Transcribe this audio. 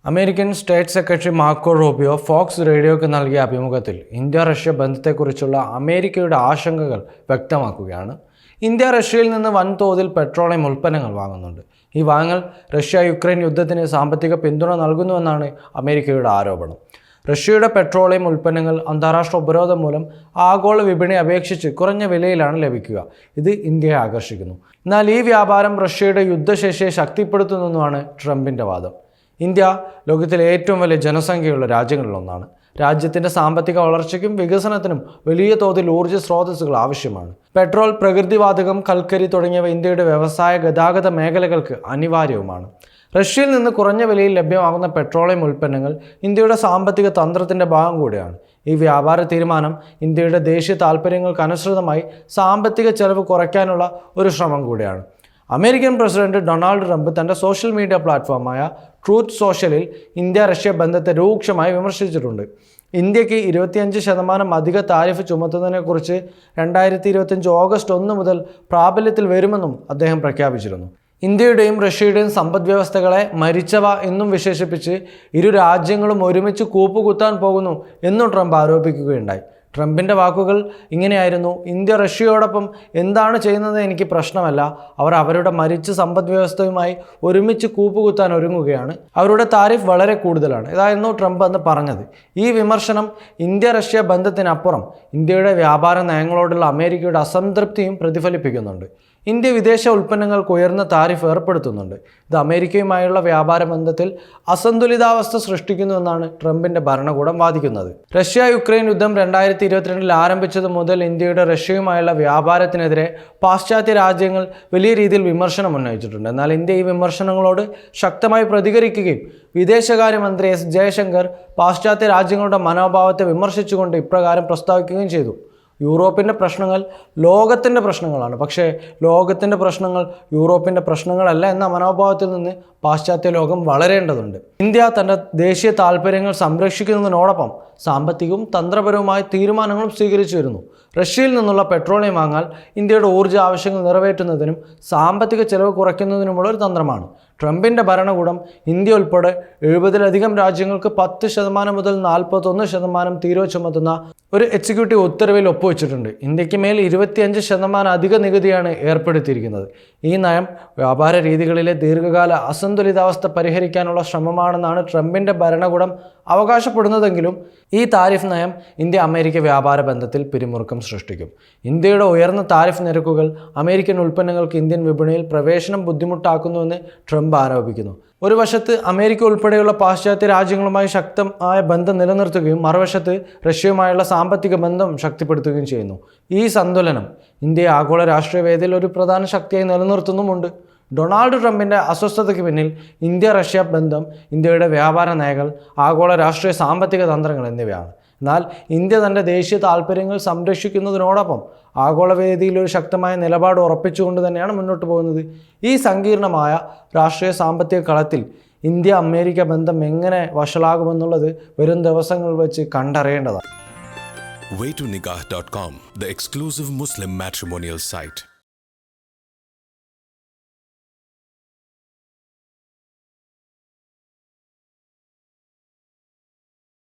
American state secretary Marco Rubio Fox റേഡിയോയ്ക്ക് നൽകിയ അഭിമുഖത്തിൽ ഇന്ത്യ റഷ്യ ബന്ധത്തെക്കുറിച്ചുള്ള അമേരിക്കയുടെ ആശങ്കകൾ വ്യക്തമാക്കുകയാണ്. ഇന്ത്യ റഷ്യയിൽ നിന്ന് വൻതോതിൽ പെട്രോളിയം ഉൽപ്പന്നങ്ങൾ വാങ്ങുന്നുണ്ട്. ഈ വാങ്ങൽ റഷ്യ യുക്രൈൻ യുദ്ധത്തിന് സാമ്പത്തിക പിന്തുണ നൽകുന്നുവെന്നാണ് അമേരിക്കയുടെ ആരോപണം. റഷ്യയുടെ പെട്രോളിയം ഉൽപ്പന്നങ്ങൾ അന്താരാഷ്ട്ര ഉപരോധം മൂലം ആഗോള വിപണിയെ അപേക്ഷിച്ച് കുറഞ്ഞ വിലയിലാണ് ലഭിക്കുക. ഇത് ഇന്ത്യയെ ആകർഷിക്കുന്നു. എന്നാൽ ഈ വ്യാപാരം റഷ്യയുടെ യുദ്ധശേഷിയെ ശക്തിപ്പെടുത്തുന്നെന്നുമാണ് ട്രംപിൻ്റെ വാദം. ഇന്ത്യ ലോകത്തിലെ ഏറ്റവും വലിയ ജനസംഖ്യയുള്ള രാജ്യങ്ങളിലൊന്നാണ്. രാജ്യത്തിൻ്റെ സാമ്പത്തിക വളർച്ചയ്ക്കും വികസനത്തിനും വലിയ തോതിൽ ഊർജ്ജ സ്രോതസ്സുകൾ ആവശ്യമാണ്. പെട്രോൾ, പ്രകൃതിവാതകം, കൽക്കരി തുടങ്ങിയവ ഇന്ത്യയുടെ വ്യവസായ ഗതാഗത മേഖലകൾക്ക് അനിവാര്യവുമാണ്. റഷ്യയിൽ നിന്ന് കുറഞ്ഞ വിലയിൽ ലഭ്യമാകുന്ന പെട്രോളിയം ഉൽപ്പന്നങ്ങൾ ഇന്ത്യയുടെ സാമ്പത്തിക തന്ത്രത്തിൻ്റെ ഭാഗം കൂടിയാണ്. ഈ വ്യാപാര തീരുമാനം ഇന്ത്യയുടെ ദേശീയ താൽപ്പര്യങ്ങൾക്കനുസൃതമായി സാമ്പത്തിക ചെലവ് കുറയ്ക്കാനുള്ള ഒരു ശ്രമം കൂടിയാണ്. അമേരിക്കൻ പ്രസിഡന്റ് ഡൊണാൾഡ് ട്രംപ് തൻ്റെ സോഷ്യൽ മീഡിയ പ്ലാറ്റ്ഫോമായ ട്രൂത്ത് സോഷ്യലിൽ ഇന്ത്യ റഷ്യ ബന്ധത്തെ രൂക്ഷമായി വിമർശിച്ചിട്ടുണ്ട്. ഇന്ത്യക്ക് 25% അധിക താരിഫ് ചുമത്തുന്നതിനെക്കുറിച്ച് 2025 ഓഗസ്റ്റ് 1 മുതൽ പ്രാബല്യത്തിൽ വരുമെന്നും അദ്ദേഹം പ്രഖ്യാപിച്ചിരുന്നു. ഇന്ത്യയുടെയും റഷ്യയുടെയും സമ്പദ് വ്യവസ്ഥകളെ മരിച്ചവ എന്നും വിശേഷിപ്പിച്ച് ഇരു രാജ്യങ്ങളും ഒരുമിച്ച് കൂപ്പുകുത്താൻ പോകുന്നു എന്നും ട്രംപ് ആരോപിക്കുകയുണ്ടായി. ട്രംപിൻ്റെ വാക്കുകൾ ഇങ്ങനെയായിരുന്നു: ഇന്ത്യ റഷ്യയോടൊപ്പം എന്താണ് ചെയ്യുന്നത് എനിക്ക് പ്രശ്നമല്ല. അവർ അവരുടെ മരിച്ച സമ്പദ് വ്യവസ്ഥയുമായി ഒരുമിച്ച് കൂപ്പുകുത്താൻ ഒരുങ്ങുകയാണ്. അവരുടെ താരിഫ് വളരെ കൂടുതലാണ്. ഇതായിരുന്നു ട്രംപ് അന്ന് പറഞ്ഞത്. ഈ വിമർശനം ഇന്ത്യ റഷ്യ ബന്ധത്തിനപ്പുറം ഇന്ത്യയുടെ വ്യാപാര നയങ്ങളോടുള്ള അമേരിക്കയുടെ അസംതൃപ്തിയും പ്രതിഫലിപ്പിക്കുന്നുണ്ട്. ഇന്ത്യ വിദേശ ഉൽപ്പന്നങ്ങൾക്ക് ഉയർന്ന താരിഫ് ഏർപ്പെടുത്തുന്നുണ്ട്. ഇത് അമേരിക്കയുമായുള്ള വ്യാപാര ബന്ധത്തിൽ അസന്തുലിതാവസ്ഥ സൃഷ്ടിക്കുന്നുവെന്നാണ് ട്രംപിൻ്റെ ഭരണകൂടം വാദിക്കുന്നത്. റഷ്യ യുക്രൈൻ യുദ്ധം 2022 ആരംഭിച്ചത് മുതൽ ഇന്ത്യയുടെ റഷ്യയുമായുള്ള വ്യാപാരത്തിനെതിരെ പാശ്ചാത്യ രാജ്യങ്ങൾ വലിയ രീതിയിൽ വിമർശനം ഉന്നയിച്ചിട്ടുണ്ട്. എന്നാൽ ഇന്ത്യ ഈ വിമർശനങ്ങളോട് ശക്തമായി പ്രതികരിക്കുകയും വിദേശകാര്യമന്ത്രി എസ് ജയശങ്കർ പാശ്ചാത്യ രാജ്യങ്ങളുടെ മനോഭാവത്തെ വിമർശിച്ചുകൊണ്ട് ഇപ്രകാരം പ്രസ്താവിക്കുകയും ചെയ്തു: യൂറോപ്പിൻ്റെ പ്രശ്നങ്ങൾ ലോകത്തിൻ്റെ പ്രശ്നങ്ങളാണ്, പക്ഷേ ലോകത്തിൻ്റെ പ്രശ്നങ്ങൾ യൂറോപ്പിൻ്റെ പ്രശ്നങ്ങളല്ല എന്ന മനോഭാവത്തിൽ നിന്ന് പാശ്ചാത്യ ലോകം വളരേണ്ടതുണ്ട്. ഇന്ത്യ തൻ്റെ ദേശീയ താൽപ്പര്യങ്ങൾ സംരക്ഷിക്കുന്നതിനോടൊപ്പം സാമ്പത്തികവും തന്ത്രപരവുമായ തീരുമാനങ്ങളും സ്വീകരിച്ചു വരുന്നു. റഷ്യയിൽ നിന്നുള്ള പെട്രോളിയം വാങ്ങാൻ ഇന്ത്യയുടെ ഊർജ്ജ ആവശ്യങ്ങൾ നിറവേറ്റുന്നതിനും സാമ്പത്തിക ചെലവ് കുറയ്ക്കുന്നതിനുമുള്ള ഒരു തന്ത്രമാണ്. ട്രംപിൻ്റെ ഭരണകൂടം ഇന്ത്യ ഉൾപ്പെടെ 70-ലധികം രാജ്യങ്ങൾക്ക് 10% മുതൽ 41% തീരുവ ചുമത്തുന്ന ഒരു എക്സിക്യൂട്ടീവ് ഉത്തരവിൽ ഒപ്പുവെച്ചിട്ടുണ്ട്. ഇന്ത്യക്ക് മേൽ 25% അധിക നികുതിയാണ് ഏർപ്പെടുത്തിയിരിക്കുന്നത്. ഈ നയം വ്യാപാര രീതികളിലെ ദീർഘകാല അസന്തുലിതാവസ്ഥ പരിഹരിക്കാനുള്ള ശ്രമമാണെന്നാണ് ട്രംപിൻ്റെ ഭരണകൂടം അവകാശപ്പെടുന്നതെങ്കിലും ഈ താരിഫ് നയം ഇന്ത്യ അമേരിക്ക വ്യാപാര ബന്ധത്തിൽ പിരിമുറുക്കം സൃഷ്ടിക്കും. ഇന്ത്യയുടെ ഉയർന്ന താരിഫ് നിരക്കുകൾ അമേരിക്കൻ ഉൽപ്പന്നങ്ങൾക്ക് ഇന്ത്യൻ വിപണിയിൽ പ്രവേശനം ബുദ്ധിമുട്ടാക്കുന്നുവെന്ന് ട്രംപ് ആരോപിക്കുന്നു. ഒരു വശത്ത് അമേരിക്ക ഉൾപ്പെടെയുള്ള പാശ്ചാത്യ രാജ്യങ്ങളുമായി ശക്തമായ ബന്ധം നിലനിർത്തുകയും മറുവശത്ത് റഷ്യയുമായുള്ള സാമ്പത്തിക ബന്ധം ശക്തിപ്പെടുത്തുകയും ചെയ്യുന്നു. ഈ സന്തുലനം ഇന്ത്യയെ ആഗോള രാഷ്ട്രീയ വേദിയിൽ ഒരു പ്രധാന ശക്തിയായി നിലനിർത്തുന്നുമുണ്ട്. ഡൊണാൾഡ് ട്രംപിൻ്റെ അസ്വസ്ഥതയ്ക്ക് പിന്നിൽ ഇന്ത്യ റഷ്യ ബന്ധം, ഇന്ത്യയുടെ വ്യാപാര നയങ്ങൾ, ആഗോള രാഷ്ട്രീയ സാമ്പത്തിക തന്ത്രങ്ങൾ എന്നിവയാണ്. എന്നാൽ ഇന്ത്യ തൻ്റെ ദേശീയ താൽപ്പര്യങ്ങൾ സംരക്ഷിക്കുന്നതിനോടൊപ്പം ആഗോളവേദിയിൽ ഒരു ശക്തമായ നിലപാട് ഉറപ്പിച്ചുകൊണ്ട് തന്നെയാണ് മുന്നോട്ട് പോകുന്നത്. ഈ സങ്കീർണമായ രാഷ്ട്രീയ സാമ്പത്തിക കളത്തിൽ ഇന്ത്യ അമേരിക്ക ബന്ധം എങ്ങനെ വഷളാകുമെന്നുള്ളത് വരും ദിവസങ്ങൾ വെച്ച് കണ്ടറിയേണ്ടതാണ്. waytonikah.com, the exclusive Muslim matrimonial site.